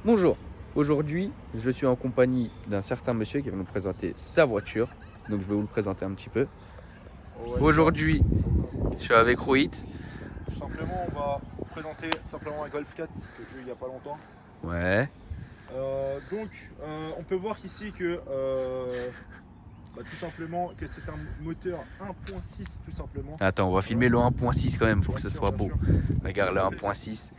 Bonjour, aujourd'hui je suis en compagnie d'un certain monsieur qui va nous présenter sa voiture, donc je vais vous le présenter un petit peu. Ouais, Aujourd'hui je suis avec Rohit. tout simplement, on va vous présenter tout simplement un Golf 4 que j'ai eu il n'y a pas longtemps. Ouais, On peut voir qu'ici que tout simplement que c'est un moteur 1.6 tout simplement. attends, on va filmer le 1.6 quand même, faut que ce Bien sûr, soit bien beau. sûr. Regarde le 1.6.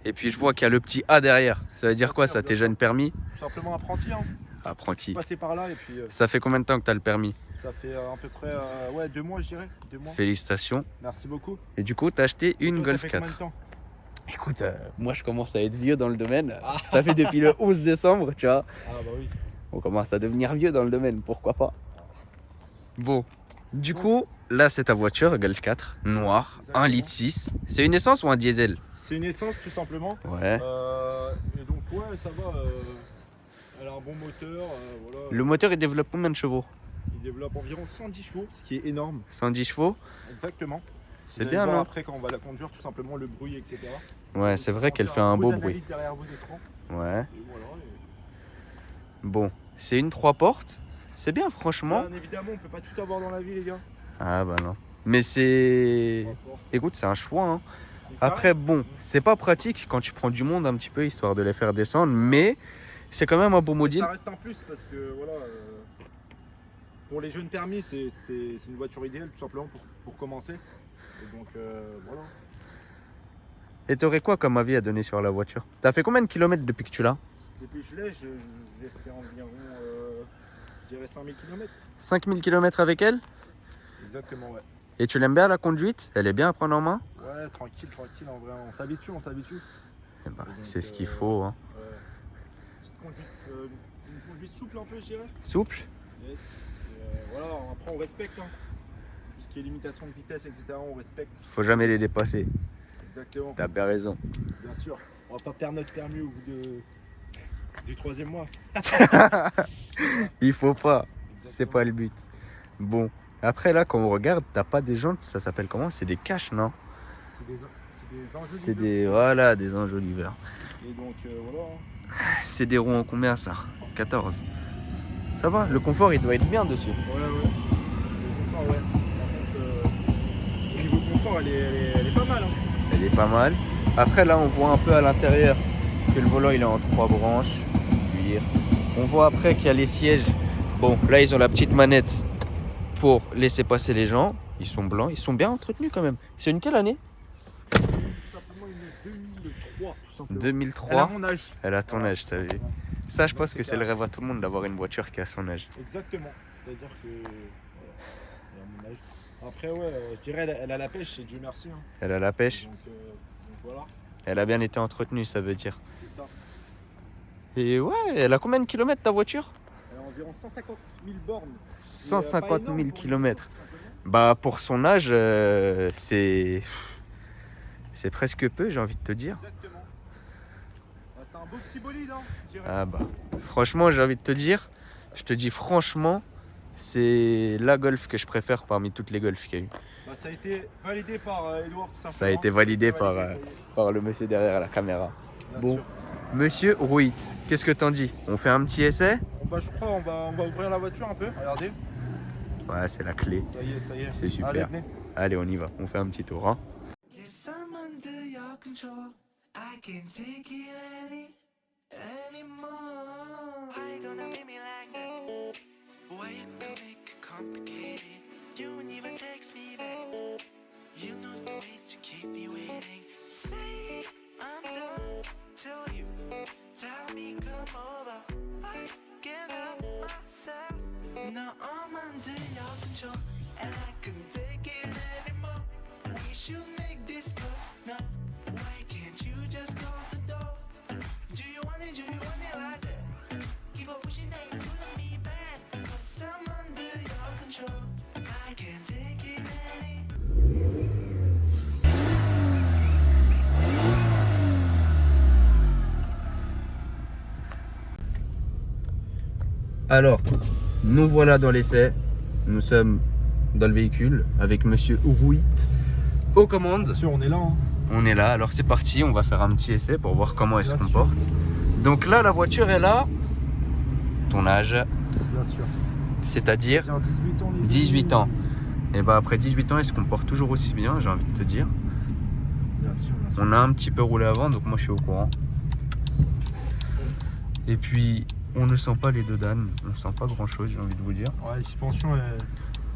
Et puis je vois qu'il y a le petit A derrière, ça veut dire quoi ça, Bien tes sûr. jeunes permis? Tout simplement apprenti, hein. Apprenti. Passer par là et puis Ça fait combien de temps que tu as le permis? ça fait à peu près 2 mois je dirais. 2 mois. Félicitations. Merci beaucoup. Et du coup tu as acheté une Toi, ça Golf fait combien de 4. temps? Écoute, moi je commence à être vieux dans le domaine, ça fait depuis le 11 décembre, tu vois. Ah bah oui. On commence à devenir vieux dans le domaine, pourquoi pas. Bon, du coup, là c'est ta voiture, Golf 4, noire, 1 litre 6. C'est une essence ou un diesel? C'est une essence tout simplement. Ouais. Et donc ouais, ça va. Elle a un bon moteur. Voilà. Le moteur il développe combien de chevaux? Il développe environ 110 chevaux, ce qui est énorme. 110 chevaux? Exactement. C'est Vous allez bien, voir non? après quand on va la conduire, tout simplement le bruit, etc. Ouais, c'est vrai qu'elle fait un beau bruit. Derrière vos écrans. Ouais. Et voilà. Bon, c'est une 3 portes. C'est bien, franchement. Bien évidemment, on peut pas tout avoir dans la vie, les gars. Ah bah non. Mais c'est... 3 portes. Écoute, c'est un choix, hein. C'est carré. Après, bon, c'est pas pratique quand tu prends du monde un petit peu, histoire de les faire descendre, mais c'est quand même un beau module. Ça reste un plus parce que voilà. Pour les jeunes permis, c'est une voiture idéale tout simplement pour commencer. Et donc voilà. Et t'aurais quoi comme avis à donner sur la voiture? T'as fait combien de kilomètres depuis que tu l'as? Depuis que je l'ai, j'ai fait environ, je dirais 5000 km. 5000 km avec elle? Exactement, ouais. Et tu l'aimes bien la conduite? Elle est bien à prendre en main? Ouais, tranquille, en vrai, on s'habitue, on s'habitue. Eh ben, Donc, c'est ce qu'il faut, hein. Petite conduite, une conduite souple un peu, je dirais. Souple? Yes. Et, voilà, après on respecte, hein. Tout ce qui est limitation de vitesse, etc., on respecte. Faut jamais les dépasser. Exactement. T'as bien raison. Bien sûr. On va pas perdre notre permis au bout du 3e mois. Il faut pas. Exactement. C'est pas le but. Bon. Après là, quand on regarde, t'as pas des jantes, ça s'appelle comment? C'est des caches, non? C'est des enjeux. C'est des... Voilà, des enjoliveurs. Et donc voilà. C'est des roues en combien ça? 14. Ça va, le confort il doit être bien dessus. Ouais. Le confort, ouais. Par contre, au niveau confort, elle est pas mal, hein. Elle est pas mal. Après là on voit un peu à l'intérieur que le volant il est en 3 branches, cuir. On voit après qu'il y a les sièges. Bon là ils ont la petite manette pour laisser passer les gens. Ils sont blancs, ils sont bien entretenus quand même. C'est une quelle année? Tout simplement une 2003, tout simplement. 2003. Elle a mon âge. Elle a ton Voilà. âge, t'as vu. Ça je Donc, pense c'est que c'est le carré. rêve à tout le monde d'avoir une voiture qui a son âge. Exactement. C'est-à-dire que voilà, elle a mon âge. Après ouais, je dirais elle a la pêche, et Dieu merci, hein. Elle a la pêche. Donc voilà, Elle a bien été entretenue, ça veut dire. c'est ça. Et ouais, elle a combien de kilomètres ta voiture? Elle a environ 150 000 bornes. 150 000 km. kilomètres. Bah pour son âge, c'est presque peu, j'ai envie de te dire. Exactement. Bah, c'est un beau petit bolide, hein, je dirais. Ah bah franchement, j'ai envie de te dire, je te dis franchement, c'est la Golf que je préfère parmi toutes les Golf qu'il y a eu. Bah, ça a été validé par Edouard, tout simplement. Ça a été validé par, ça y est. par le monsieur derrière la caméra. Bien Bon, sûr. monsieur Rohit, qu'est-ce que t'en dis? On fait un petit essai? Bon, bah, je crois on va ouvrir la voiture un peu. Regardez. Ouais, c'est la clé. Ça y est. C'est super. Allez, venez. Allez, on y va, on fait un petit tour. Hein. Yes, I'm under your control. I can't take it anymore. Why you gonna be me like that? Why you gonna make it complicated? You wouldn't even text me back. You know the ways to keep me waiting. Say I'm done. Tell you. Tell me come over. I can't help myself. Now I'm under your control. And I can't take it anymore. We should make this personal. Why can't you just close the door? Do you want it like that? Keep on pushing that, you're pulling me back. 'Cause I'm under your control. I can't take it anymore. Alors, nous voilà dans l'essai. Nous sommes dans le véhicule avec monsieur Rohit aux commandes. Bien sûr, on est là, hein. On est là, alors c'est parti, on va faire un petit essai pour voir comment elle se Bien sûr. comporte. Donc là, la voiture est là. Ton âge, Bien sûr. c'est-à-dire J'ai un 18 ans. les 18 amis. ans. Et bah après 18 ans, il se comporte toujours aussi bien, j'ai envie de te dire. Bien sûr, bien sûr. On a un petit peu roulé avant, donc moi je suis au courant. Et puis, on ne sent pas les deux dames, on sent pas grand-chose, j'ai envie de vous dire. Ouais, les suspensions,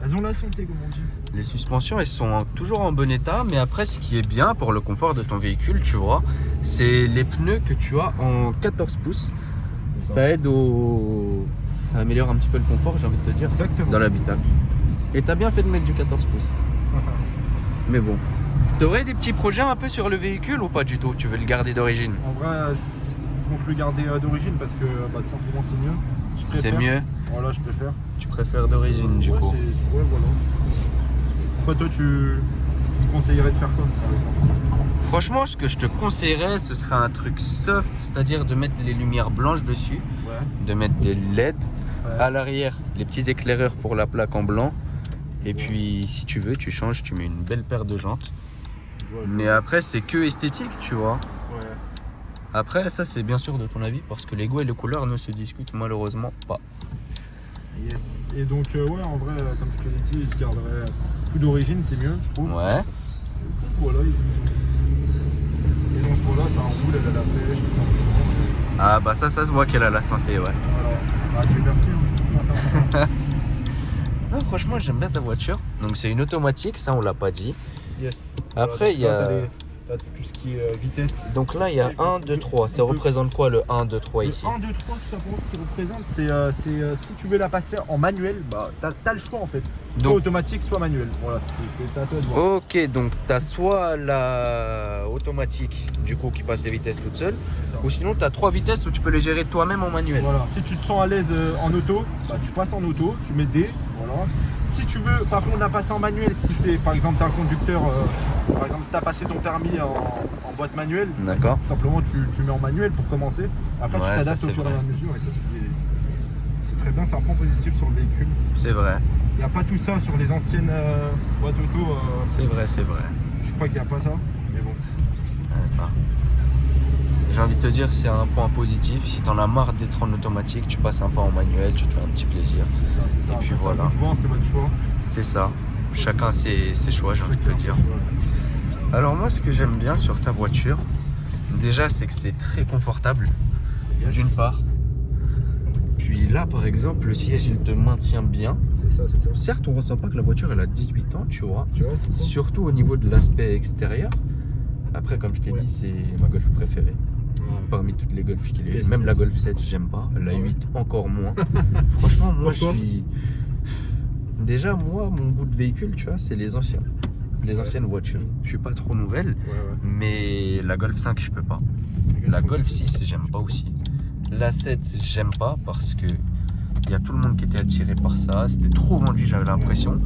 elles ont la santé, comme on dit. Les suspensions, elles sont toujours en bon état, mais après, ce qui est bien pour le confort de ton véhicule, tu vois, c'est les pneus que tu as en 14 pouces. Ça aide au... Ça améliore un petit peu le confort, j'ai envie de te dire, Exactement. dans l'habitacle. Et t'as bien fait de mettre du 14 pouces. Mais bon. T'aurais des petits projets un peu sur le véhicule ou pas du tout? Tu veux le garder d'origine? En vrai, je compte le garder d'origine parce que bah, tout simplement c'est mieux. Je C'est préfère. mieux? Voilà, je préfère. Tu préfères d'origine du Ouais, coup? ouais, voilà. Pourquoi toi tu me conseillerais de faire quoi par exemple? Franchement, ce que je te conseillerais, ce serait un truc soft, c'est-à-dire de mettre les lumières blanches dessus, Ouais. de mettre des LED. Ouais. À l'arrière, les petits éclaireurs pour la plaque en blanc. Et puis, si tu veux, tu changes, tu mets une belle paire de jantes. Ouais, Mais après, c'est que esthétique, tu vois. ouais. Après, ça, c'est bien sûr de ton avis, parce que les goûts et les couleurs ne se discutent malheureusement pas. Yes. Et donc ouais, en vrai, comme je te l'ai dit, je garderais tout d'origine, c'est mieux, je trouve. Ouais. Voilà. Et donc voilà, ça roule, elle a la pêche. Ah bah ça se voit qu'elle a la santé, ouais. Voilà. Ah, Dieu merci. Hein. Non, franchement, j'aime bien ta voiture. Donc c'est une automatique, ça on l'a pas dit. Yes. Après, il y a... T'as tout ce qui est vitesse. Donc là, il y a 1, 2, 3. Ça représente quoi le 1, 2, 3 ici? Le 1, 2, 3, tout simplement, ce qui représente, c'est si tu veux la passer en manuel, bah t'as le choix en fait. Soit Donc- automatique, soit manuel. Voilà, c'est à toi de voir. Ok, donc tu as soit la automatique, du coup, qui passe les vitesses toute seule, C'est ça. ou sinon tu as 3 vitesses où tu peux les gérer toi-même en manuel. Voilà, si tu te sens à l'aise en auto, bah tu passes en auto, tu mets D, voilà. Si tu veux, par contre, la passer en manuel, si t'es, par exemple, t'es un conducteur, par exemple, si t'as passé ton permis en boîte manuelle, D'accord. tout simplement tu mets en manuel pour commencer. Après, Ouais, tu ça, t'adaptes c'est au fur et vrai. à mesure, et ça, c'est très bien, c'est un point positif sur le véhicule. C'est vrai, Il n'y a pas tout ça sur les anciennes boîtes auto, c'est vrai, c'est vrai. je crois qu'il n'y a pas ça, mais bon. Ouais, bah. J'ai envie de te dire, c'est un point positif. Si t'en as marre d'être en automatique, tu passes un pas en manuel, tu te fais un petit plaisir. C'est ça. Et puis Après, voilà. c'est à vous de voir, c'est votre choix. C'est ça. Chacun ses choix, j'ai envie de te dire. Ouais. Alors moi, ce que j'aime bien sur ta voiture, déjà, c'est que c'est très confortable, Yes. d'une part. Puis là, par exemple, le siège, il te maintient bien. C'est ça, c'est ça. Certes, on ressent pas que la voiture, elle a 18 ans, tu vois. Tu vois, c'est ça. Surtout au niveau de l'aspect extérieur. Après, comme je t'ai Ouais. dit, c'est ma Golf préférée. Parmi toutes les Golf qu'il y a eu. Yes, Même yes. la Golf 7, j'aime pas. La Ah ouais. 8, encore moins. Franchement, moi, je Pourquoi suis... Déjà, moi, mon goût de véhicule, tu vois, c'est les anciens. Les Ouais. anciennes voitures. Je suis pas trop nouvelle, Ouais, mais la Golf 5, je peux pas. ouais. La Golf 6, j'aime pas aussi. La 7, j'aime pas parce que il y a tout le monde qui était attiré par ça. C'était trop vendu, j'avais l'impression.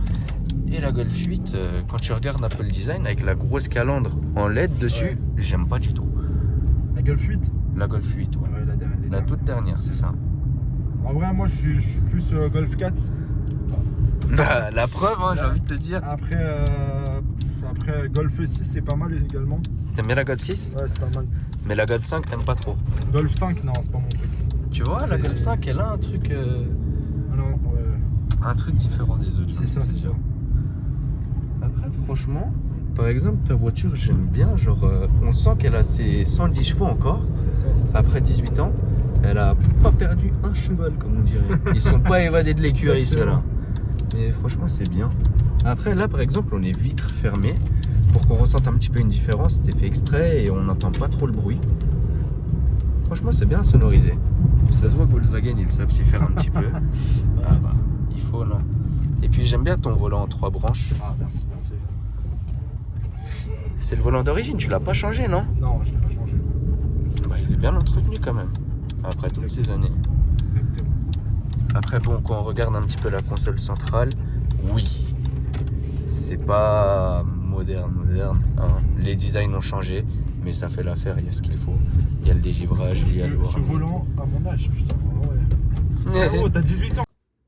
Et la Golf 8, quand tu regardes un peu le design avec la grosse calandre en LED dessus, Ouais. j'aime pas du tout. La Golf 8. La Golf 8, ouais. Ouais, la dernière. La toute dernière, c'est ça. En vrai, moi, je suis plus Golf 4. La preuve, hein, j'ai envie de te dire. Après Golf 6, c'est pas mal également. T'aimes bien la Golf 6? Ouais, c'est pas mal. Mais la Golf 5, t'aimes pas trop. Golf 5, non, c'est pas mon truc. Tu vois, la Golf 5, elle a un truc Ah non, ouais. différent des autres. j'ai C'est envie ça, de te c'est dire. ça. Après, franchement, par exemple, ta voiture, j'aime bien. Genre, on sent qu'elle a ses 110 chevaux encore. C'est ça, c'est ça. Après 18 ans, elle a pas perdu un cheval, comme on dirait. Ils sont pas évadés de l'écurie, ceux-là. Mais franchement, c'est bien. Après, là, par exemple, on est vitres fermées. Pour qu'on ressente un petit peu une différence, c'était fait exprès et on n'entend pas trop le bruit. Franchement, c'est bien sonorisé. Ça se voit que Volkswagen, ils savent s'y faire un petit peu. Ah bah, il faut, non. Et puis, j'aime bien ton volant en 3 branches. Ah, merci, merci. C'est le volant d'origine, tu l'as pas changé, non? Non, je l'ai pas changé. Bah, il est bien entretenu quand même. Après toutes ces années. Exactement. Après, bon, quand on regarde un petit peu la console centrale, oui, c'est pas moderne, hein. Les designs ont changé, mais ça fait l'affaire, il y a ce qu'il faut. Il y a le dégivrage, il y a le Ce volant à mon âge, putain, vraiment, ouais. Oh, t'as 18 ans.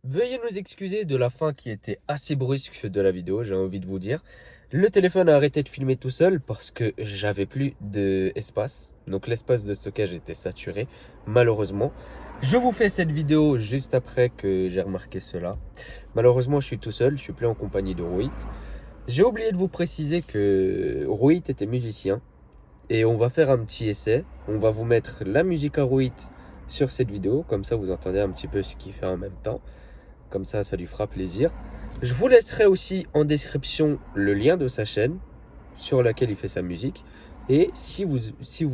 Veuillez nous excuser de la fin qui était assez brusque de la vidéo, j'ai envie de vous dire. Le téléphone a arrêté de filmer tout seul parce que j'avais plus d'espace Donc l'espace de stockage était saturé, malheureusement. Je vous fais cette vidéo juste après que j'ai remarqué cela. Malheureusement, je suis tout seul, je suis plus en compagnie de Rohit. J'ai oublié de vous préciser que Rohit était musicien. Et on va faire un petit essai. On va vous mettre la musique à Rohit sur cette vidéo. Comme ça, vous entendez un petit peu ce qu'il fait en même temps. Comme ça, ça lui fera plaisir. Je vous laisserai aussi en description le lien de sa chaîne sur laquelle il fait sa musique. Et si vous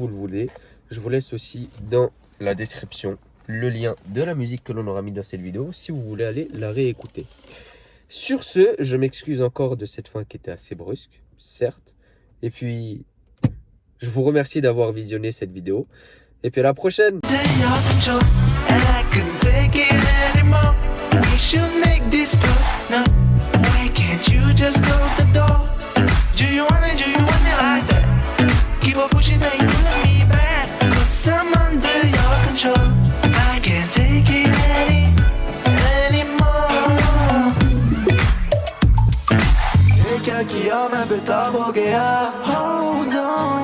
le voulez, je vous laisse aussi dans la description le lien de la musique que l'on aura mis dans cette vidéo si vous voulez aller la réécouter. Sur ce, je m'excuse encore de cette fin qui était assez brusque, certes. Et puis, je vous remercie d'avoir visionné cette vidéo. Et puis à la prochaine. Keep on pushing, now you pulling me back. 'Cause I'm under your control. I can't take it anymore. El que aquí ya me está boqueando. Hold on.